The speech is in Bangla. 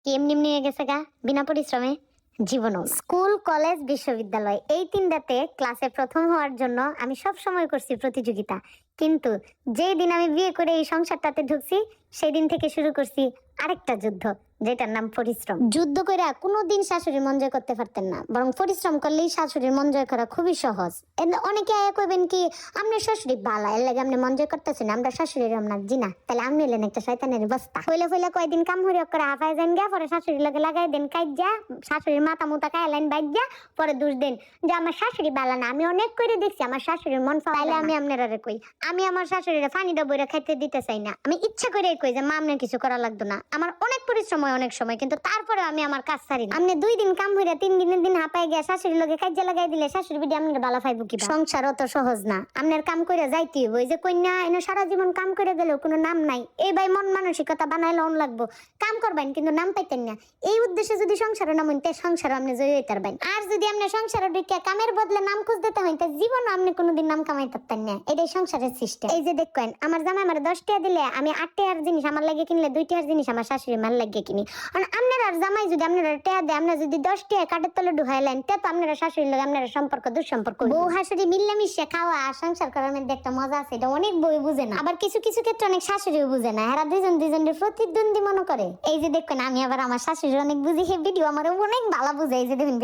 কি এমনি এমনি হয়ে গেছে গা বিনা পরিশ্রমে? জীবনও না। স্কুল, কলেজ, বিশ্ববিদ্যালয় এই তিনটাতে ক্লাসে প্রথম হওয়ার জন্য আমি সব সময় করছি প্রতিযোগিতা। কিন্তু যেই দিন আমি বিয়ে করে এই সংসারটাতে ঢুকছি সেই দিন থেকে শুরু করছি আরেকটা যুদ্ধ, যেটার নাম পরিশ্রম। যুদ্ধ করে কোনোদিন শাশুড়ির মন জয় করতে পারতেন না, বরং পরিশ্রম করলেই শাশুড়ির মন জয় করা খুবই সহজ। অনেকে কইবেন কি আপনার শাশুড়ি বালা, এর লাগে আপনি মন জয় করতেছেন, আমরা শাশুড়ির না জি না, তাহলে আপনি এলেন একটা শয়তানের বস্তা। হইলে হইলে কয়দিন কাম হইয়া করে হাফায় যান গা, পরে শাশুড়ির লগে লাগাই দেন কাইজা, শাশুড়ির মাথা মুতা কায়লাইন বাইজা, পরে দোষ দেন যে আমার শাশুড়ি বালা না। আমি অনেক করে দেখছি আমার শাশুড়ির মন ফাইলে। আমি আপনারা কই আমি আমার শাশুড়ির পানিটা বইরা খাইতে দিতে চাই না। আমি ইচ্ছা করে কই যে মা আপনার কিছু করা লাগতো না, আমার অনেক পরিশ্রম হয় অনেক সময়, কিন্তু তারপরে আমি আমার কাজ ছাড়ি না। আপনি 2 দিন কাম হইরা 3 দিনের দিন হাঁপায় গিয়া শাশুড়ির লগে কাইজা লাগাই দিলে শাশুড়ি বিডি আপনার বালা ফাইবো কি? সংসার অত সহজ না, আপনার কাম করে যাইতে হইব। এই যে কন্যা এনে সারা জীবন কাম করে গেলেও কোনো নাম নাই, এই ভাই মন মানসিকতা বানাইলে অন লাগবো, কাম করবেন কিন্তু নাম পাইতেন না। এই উদ্দেশ্যে যদি সংসারে নাম হইতে সংসার আপনি জয় হইতে পারবেন। আর যদি আপনি সংসারে ঢুকে কামের বদলে নাম খুঁজ দিতে হইতে জীবন আপনি কোনোদিন নাম কামাই পারতেন না। এটাই সংসারের সিস্টেম। এই যে দেখেন আমার জামাই আমার 10 টাকা দিলে আমি 8 টাকার জিনিস আমার লাগে কিনলে 2 টাকার জিনিস আমার শাশুড়ি মার লাগে কিনি। আর আপনার আর জামাই যদি আপনারা টাকা দেয়, আপনারা যদি 10 টাকা কাঠের তলে ঢুকাইলেন, তে তো আপনারা শাশুড়ির লগে আপনারা সম্পর্ক দুঃসম্পর্ক। বউ শাশুড়ি মিলেমিশে খাওয়া আর সংসার করার মধ্যে একটা মজা আছে, এটা অনেক বউ বুঝে না। আবার কিছু কিছু ক্ষেত্রে অনেক শাশুড়িও বুঝে না, এরা দুজন দুজনের প্রতিদ্বন্দ্বী মনে করে। এই যে দেখেন আমি আবার আমার শাশুড়ি অনেক বুঝি, সেই ভিডিও আমার অনেক ভালো বুঝে। এই যে দেখেন